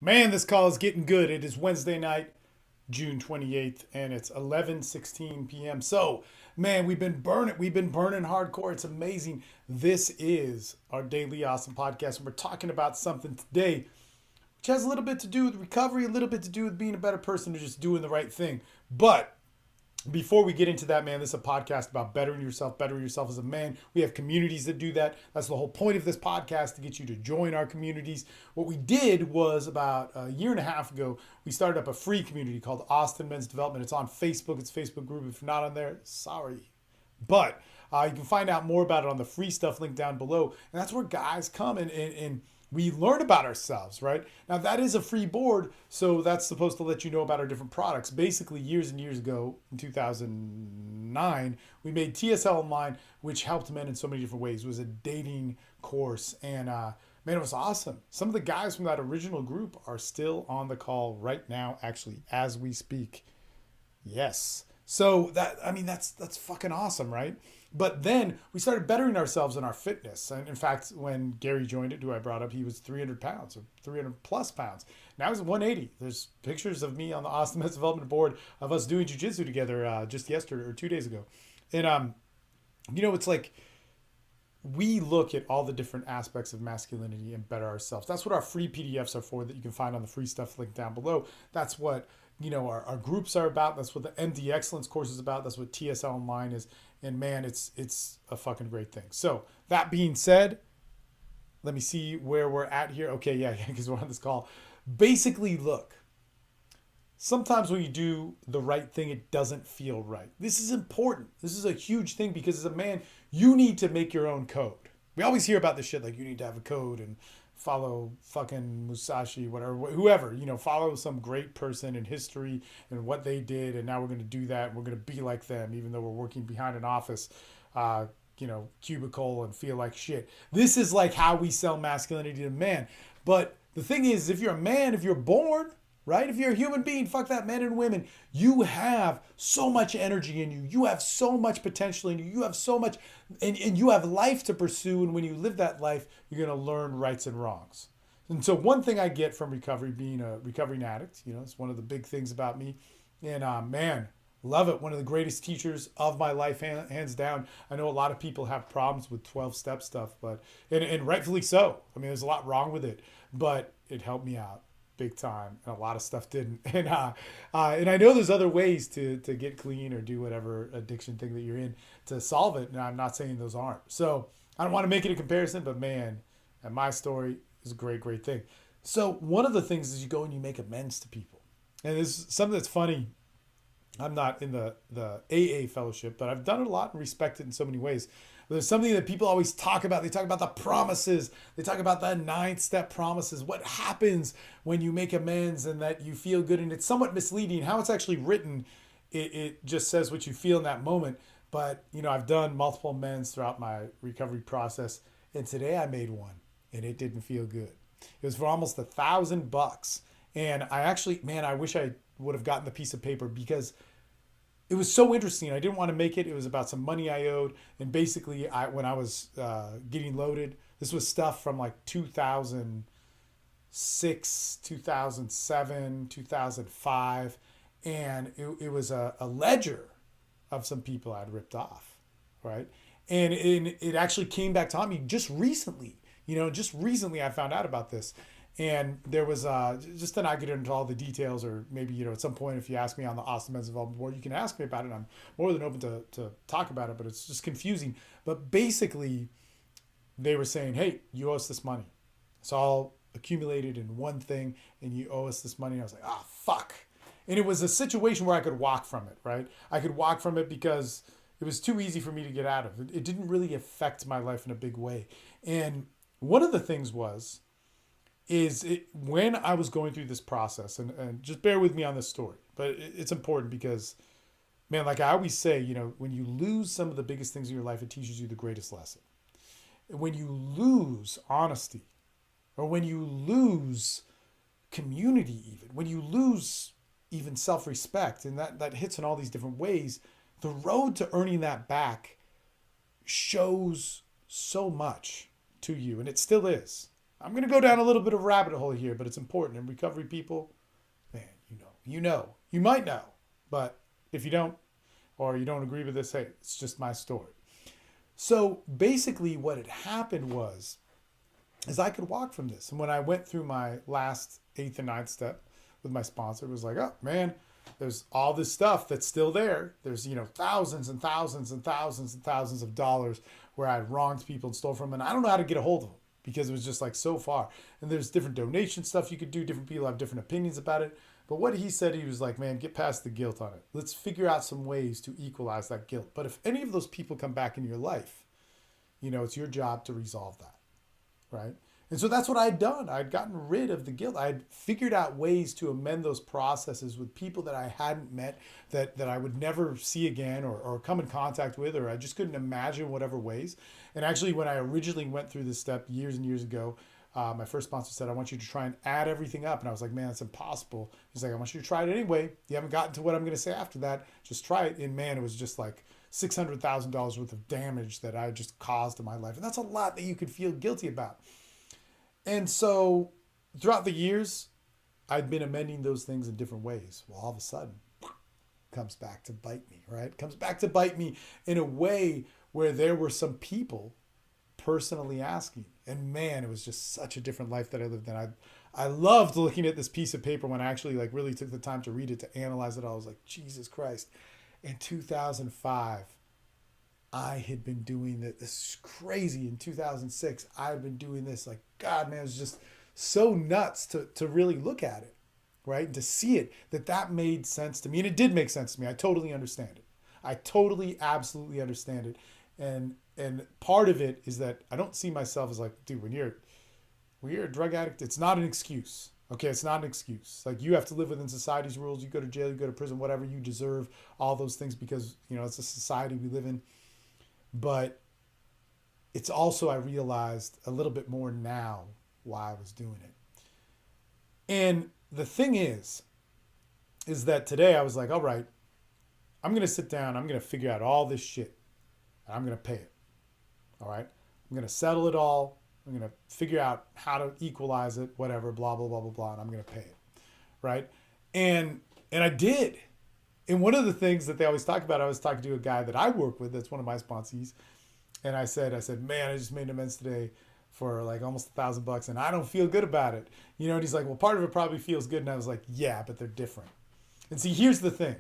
Man, this call is getting good. It is Wednesday night, June 28th, and it's 11:16 p.m. So, man, we've been burning hardcore. It's amazing. This is our daily awesome podcast, and we're talking about something today which has a little bit to do with recovery, a little bit to do with being a better person, or just doing the right thing. But before we get into that, man, this is a podcast about bettering yourself as a man. We have communities that do that. That's the whole point of this podcast, to get you to join our communities. What we did was, about a year and a half ago, we started up a free community called Austin Men's Development. It's on Facebook. It's a Facebook group. If you're not on there, sorry. But you can find out more about it on the free stuff link down below. And that's where guys come and we learn about ourselves, right? Now, that is a free board, so that's supposed to let you know about our different products. Basically, years and years ago, in 2009, we made TSL Online, which helped men in so many different ways. It was a dating course, and man, it was awesome. Some of the guys from that original group are still on the call right now, actually, as we speak. Yes. So that's fucking awesome, right? But then we started bettering ourselves in our fitness. And in fact, when Gary joined it, who I brought up, he was 300 pounds or 300 plus pounds. Now he's 180. There's pictures of me on the Austin Men's Development Board of us doing jujitsu together just yesterday or 2 days ago. And, it's like, we look at all the different aspects of masculinity and better ourselves. That's what our free PDFs are for, that you can find on the free stuff link down below. That's what, our groups are about. That's what the MD Excellence course is about. That's what TSL Online is. And man, it's a fucking great thing. So that being said, let me see where we're at here. Okay, yeah, because we're on this call. Basically, look, sometimes when you do the right thing, it doesn't feel right. This is important. This is a huge thing, because as a man, you need to make your own code. We always hear about this shit, like you need to have a code and follow fucking Musashi, whatever, whoever, follow some great person in history and what they did. And now we're going to do that. And we're going to be like them, even though we're working behind an office, cubicle, and feel like shit. This is like how we sell masculinity to men. But the thing is, if you're a man, if you're born, right? If you're a human being, fuck that, men and women, you have so much energy in you. You have so much potential in you. You have so much, and you have life to pursue. And when you live that life, you're going to learn rights and wrongs. And so one thing I get from recovery, being a recovering addict, it's one of the big things about me. And man, love it. One of the greatest teachers of my life, hands down. I know a lot of people have problems with 12-step stuff, but, and rightfully so. I mean, there's a lot wrong with it, but it helped me out big time, and a lot of stuff didn't. And I know there's other ways to get clean or do whatever addiction thing that you're in to solve it, and I'm not saying those aren't. So I don't want to make it a comparison, but man, and my story is a great thing. So one of the things is you go and you make amends to people, and there's something that's funny. I'm not in the AA fellowship, but I've done it a lot and respect it in so many ways. There's something that people always talk about. They talk about the promises. They talk about the 9-step promises. What happens when you make amends and that you feel good? And it's somewhat misleading. How it's actually written, it just says what you feel in that moment. But, I've done multiple amends throughout my recovery process. And today I made one, and it didn't feel good. It was for almost $1,000. And I actually, man, I wish I would have gotten the piece of paper, because it was so interesting. I didn't want to make it. It was about some money I owed. And basically, when I was getting loaded, this was stuff from like 2006, 2007, 2005. And it was a ledger of some people I'd ripped off, right? And it actually came back to haunt me just recently. Just recently I found out about this. And there was just to not get into all the details, or maybe, at some point, if you ask me on the Austin Men's Development Board, you can ask me about it. I'm more than open to talk about it, but it's just confusing. But basically, they were saying, hey, you owe us this money. It's all accumulated in one thing, and you owe us this money. And I was like, fuck. And it was a situation where I could walk from it, right? I could walk from it because it was too easy for me to get out of. It didn't really affect my life in a big way. And one of the things when I was going through this process, and just bear with me on this story, but it's important because, man, like I always say, when you lose some of the biggest things in your life, it teaches you the greatest lesson. When you lose honesty, or when you lose community, even when you lose even self-respect, and that hits in all these different ways, the road to earning that back shows so much to you, and it still is. I'm going to go down a little bit of rabbit hole here, but it's important. And recovery people, man, you might know, but if you don't, or you don't agree with this, hey, it's just my story. So basically what had happened was, is I could walk from this. And when I went through my last 8th and 9th step with my sponsor, it was like, oh man, there's all this stuff that's still there. There's, thousands and thousands and thousands and thousands of dollars where I'd wronged people and stole from them. And I don't know how to get a hold of them because it was just like so far. And there's different donation stuff you could do. Different people have different opinions about it. But what he said, he was like, man, get past the guilt on it. Let's figure out some ways to equalize that guilt. But if any of those people come back into your life, it's your job to resolve that, right? And so that's what I'd done. I'd gotten rid of the guilt. I'd figured out ways to amend those processes with people that I hadn't met, that I would never see again or come in contact with, or I just couldn't imagine whatever ways. And actually, when I originally went through this step years and years ago, my first sponsor said, I want you to try and add everything up. And I was like, man, it's impossible. He's like, I want you to try it anyway. You haven't gotten to what I'm going to say after that. Just try it. And man, it was just like $600,000 worth of damage that I just caused in my life. And that's a lot that you could feel guilty about. And so throughout the years, I'd been amending those things in different ways. Well, all of a sudden, it comes back to bite me, right? It comes back to bite me in a way where there were some people personally asking. And man, it was just such a different life that I lived in. I loved looking at this piece of paper when I actually really took the time to read it, to analyze it all. I was like, Jesus Christ. In 2005, I had been doing this. This is crazy. In 2006, I had been doing this. Like, God, man, it was just so nuts to really look at it, right? And to see it, that made sense to me. And it did make sense to me. I totally understand it. I totally, absolutely understand it. And part of it is that I don't see myself as like, dude, when you're a drug addict, it's not an excuse. Okay, it's not an excuse. Like, you have to live within society's rules. You go to jail, you go to prison, whatever. You deserve all those things because, it's a society we live in. But it's also, I realized a little bit more now why I was doing it. And the thing is that today I was like, all right, I'm going to sit down. I'm going to figure out all this shit. And I'm going to pay it. All right. I'm going to settle it all. I'm going to figure out how to equalize it, whatever, blah, blah, blah, blah, blah. And I'm going to pay it. Right. And I did. And one of the things that they always talk about, I was talking to a guy that I work with, that's one of my sponsees. And I said, man, I just made amends today for like almost $1,000 and I don't feel good about it. And he's like, well, part of it probably feels good. And I was like, yeah, but they're different. And see, here's the thing.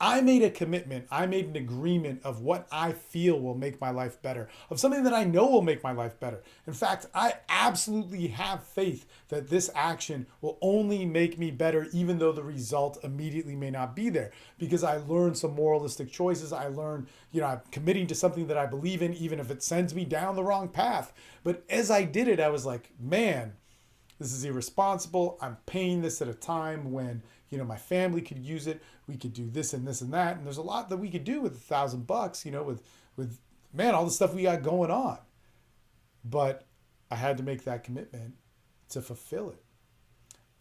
I made a commitment. I made an agreement of what I feel will make my life better, of something that I know will make my life better. In fact, I absolutely have faith that this action will only make me better, even though the result immediately may not be there, because I learned some moralistic choices. I learned, I'm committing to something that I believe in, even if it sends me down the wrong path. But as I did it, I was like, man, this is irresponsible. I'm paying this at a time when, my family could use it. We could do this and this and that. And there's a lot that we could do with $1,000, with man, all the stuff we got going on. But I had to make that commitment to fulfill it.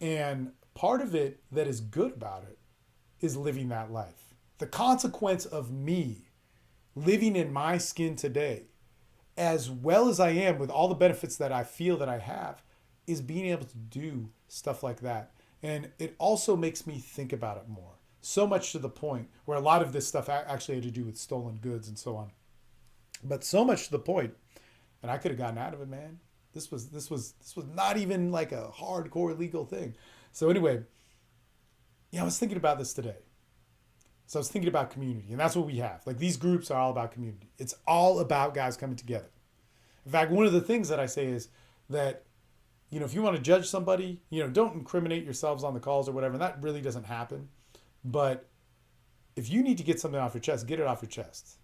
And part of it that is good about it is living that life. The consequence of me living in my skin today, as well as I am with all the benefits that I feel that I have, is being able to do stuff like that. And it also makes me think about it more. So much to the point where a lot of this stuff actually had to do with stolen goods and so on. But so much to the point, and I could have gotten out of it, man. This was not even like a hardcore legal thing. So anyway, I was thinking about this today. So I was thinking about community, and that's what we have. Like, these groups are all about community. It's all about guys coming together. In fact, one of the things that I say is that, if you want to judge somebody, don't incriminate yourselves on the calls or whatever. And that really doesn't happen. But if you need to get something off your chest, get it off your chest.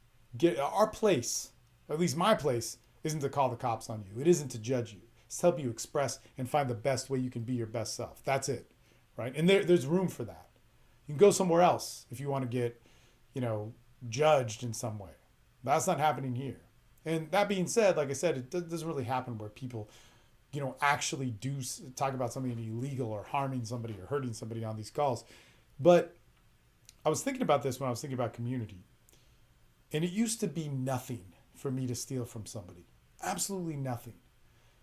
Our place, or at least my place, isn't to call the cops on you. It isn't to judge you. It's to help you express and find the best way you can be your best self. That's it, right? And there's room for that. You can go somewhere else if you want to get, judged in some way. That's not happening here. And that being said, like I said, it doesn't really happen where people actually do talk about something illegal or harming somebody or hurting somebody on these calls. But I was thinking about this when I was thinking about community. And it used to be nothing for me to steal from somebody. Absolutely nothing.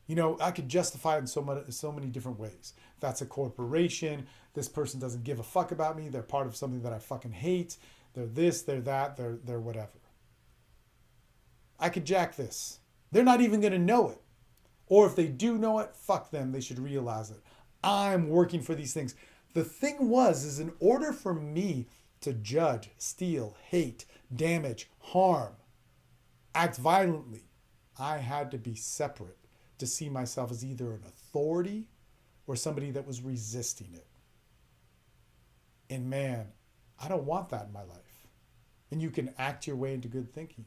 I could justify it in so many different ways. That's a corporation. This person doesn't give a fuck about me. They're part of something that I fucking hate. They're this, they're that, they're whatever. I could jack this. They're not even going to know it. Or if they do know it, fuck them. They should realize it. I'm working for these things. The thing is in order for me to judge, steal, hate, damage, harm, act violently, I had to be separate to see myself as either an authority or somebody that was resisting it. And man, I don't want that in my life. And you can act your way into good thinking,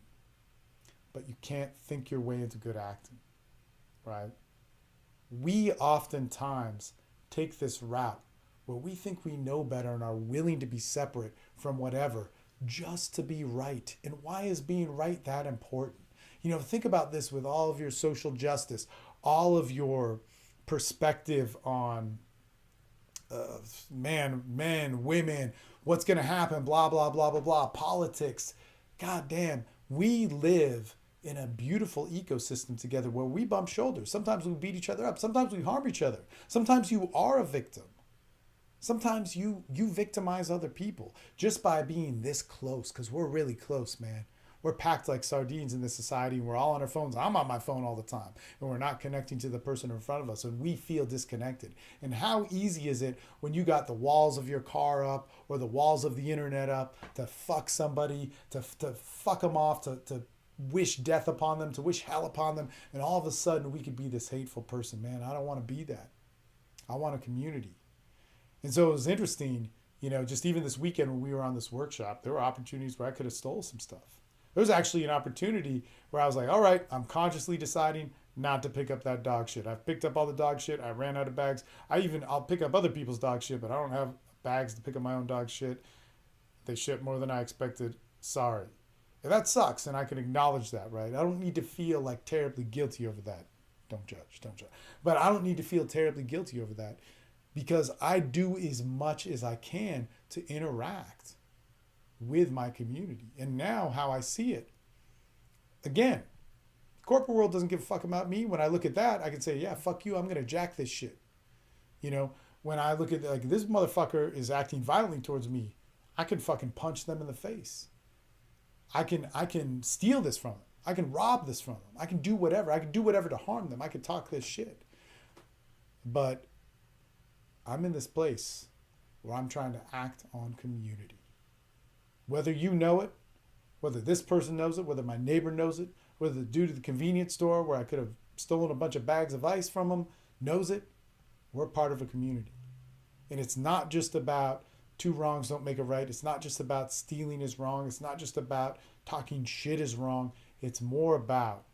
but you can't think your way into good acting, right? We oftentimes take this route where we think we know better and are willing to be separate from whatever just to be right. And why is being right that important? Think about this with all of your social justice, all of your perspective on men, women, what's going to happen, blah, blah, blah, blah, blah, politics. God damn, we live in a beautiful ecosystem together where we bump shoulders. Sometimes we beat each other up. Sometimes we harm each other. Sometimes you are a victim. Sometimes you victimize other people just by being this close, because we're really close, man. We're packed like sardines in this society, and we're all on our phones. I'm on my phone all the time, and we're not connecting to the person in front of us, and we feel disconnected. And how easy is it when you got the walls of your car up or the walls of the internet up to fuck somebody, to fuck them off, to wish death upon them, to wish hell upon them, and all of a sudden we could be this hateful person. Man, I don't want to be that. I want a community. And so it was interesting, just even this weekend when we were on this workshop, there were opportunities where I could have stole some stuff. There was actually an opportunity where I was like, all right, I'm consciously deciding not to pick up that dog shit. I've picked up all the dog shit. I ran out of bags. I'll pick up other people's dog shit, but I don't have bags to pick up my own dog shit. They ship more than I expected. Sorry. And that sucks, and I can acknowledge that, right? I don't need to feel like terribly guilty over that. Don't judge. But I don't need to feel terribly guilty over that because I do as much as I can to interact with my community. And now how I see it, again, the corporate world doesn't give a fuck about me. When I look at that, I can say, yeah, fuck you, I'm going to jack this shit. When I look at like this motherfucker is acting violently towards me, I can fucking punch them in the face. I can steal this from them. I can rob this from them. I can do whatever. I can do whatever to harm them. I can talk this shit. But I'm in this place where I'm trying to act on community. Whether you know it, whether this person knows it, whether my neighbor knows it, whether the dude at the convenience store where I could have stolen a bunch of bags of ice from him knows it, we're part of a community. And it's not just about two wrongs don't make a right. It's not just about stealing is wrong. It's not just about talking shit is wrong. It's more about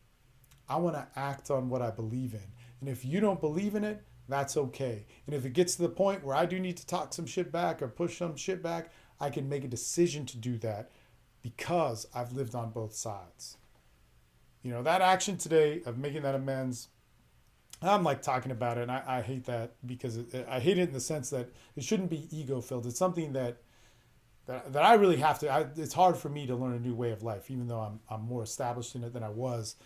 I want to act on what I believe in. And if you don't believe in it, that's okay. And if it gets to the point where I do need to talk some shit back or push some shit back, I can make a decision to do that because I've lived on both sides. That action today of making that amends, I'm like talking about it, and I hate that because I hate it in the sense that it shouldn't be ego-filled. It's something that I really have to. It's hard for me to learn a new way of life, even though I'm more established in it than I was,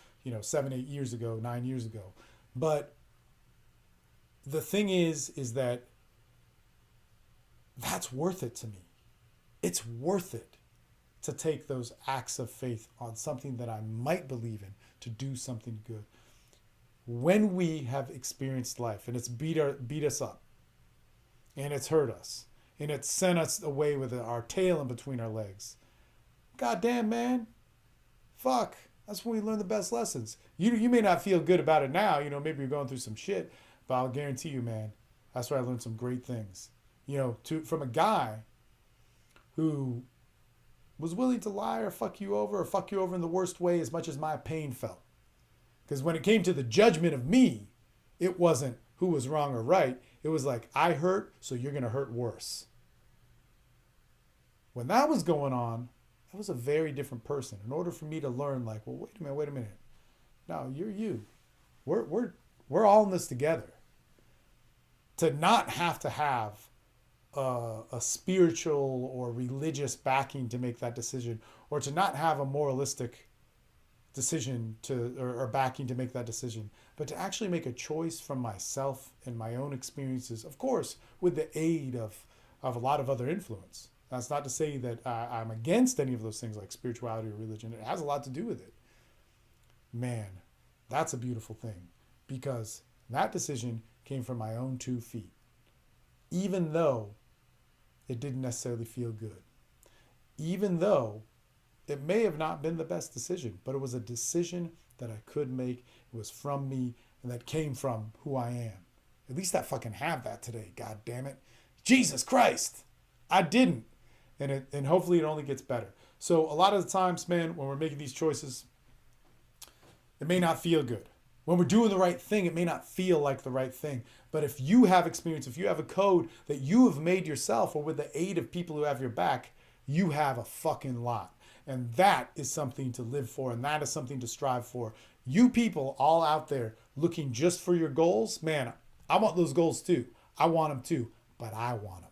7, 8 years ago, 9 years ago. But the thing is that that's worth it to me. It's worth it to take those acts of faith on something that I might believe in to do something good. When we have experienced life and it's beat us up and it's hurt us and it's sent us away with our tail in between our legs. God damn, man. Fuck. That's when we learn the best lessons. You may not feel good about it now. Maybe you're going through some shit, but I'll guarantee you, man, that's where I learned some great things. From a guy who was willing to lie or fuck you over in the worst way as much as my pain felt. Because when it came to the judgment of me, it wasn't who was wrong or right. It was like, I hurt, so you're going to hurt worse. When that was going on, I was a very different person. In order for me to learn, like, well, wait a minute. No, you're you. We're all in this together. To not have to have a spiritual or religious backing to make that decision, or to not have a moralistic decision to or backing to make that decision, but to actually make a choice from myself and my own experiences, of course, with the aid of a lot of other influence. That's not to say that I'm against any of those things like spirituality or religion. It has a lot to do with it. Man, that's a beautiful thing, because that decision came from my own 2 feet, even though it didn't necessarily feel good, even though it may have not been the best decision, but it was a decision that I could make. It was from me, and that came from who I am. At least I fucking have that today, god damn it. Jesus Christ, I didn't. And hopefully it only gets better. So a lot of the times, man, when we're making these choices, it may not feel good. When we're doing the right thing, it may not feel like the right thing. But if you have experience, if you have a code that you have made yourself or with the aid of people who have your back, you have a fucking lot. And that is something to live for, and that is something to strive for. You people all out there looking just for your goals, man, I want those goals too. I want them too, but I want them.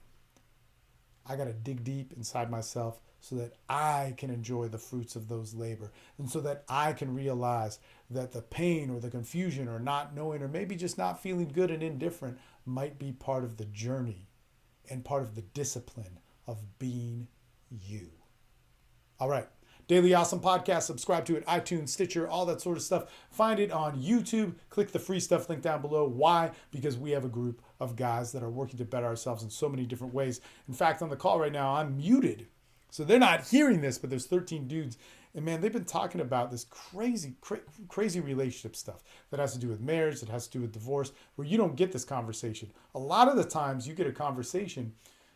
I got to dig deep inside myself so that I can enjoy the fruits of those labor, and so that I can realize that the pain or the confusion or not knowing or maybe just not feeling good and indifferent might be part of the journey and part of the discipline of being you. All right. Daily Awesome Podcast. Subscribe to it. iTunes, Stitcher, all that sort of stuff. Find it on YouTube. Click the free stuff link down below. Why? Because we have a group of guys that are working to better ourselves in so many different ways. In fact, on the call right now, I'm muted. So they're not hearing this, but there's 13 dudes. And man, they've been talking about this crazy relationship stuff that has to do with marriage, that has to do with divorce, where you don't get this conversation. A lot of the times you get a conversation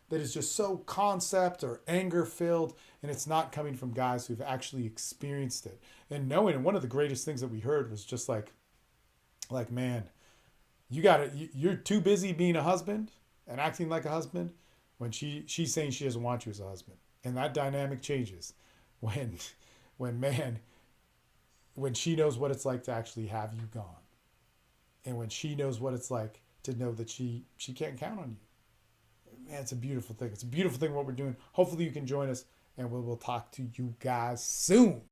that is just so concept or anger filled, and it's not coming from guys who've actually experienced it. And knowing, and one of the greatest things that we heard was just like, man, you're too busy being a husband and acting like a husband when she's saying she doesn't want you as a husband. And that dynamic changes when she knows what it's like to actually have you gone. And when she knows what it's like to know that she can't count on you. Man, it's a beautiful thing. It's a beautiful thing what we're doing. Hopefully you can join us, and we'll talk to you guys soon.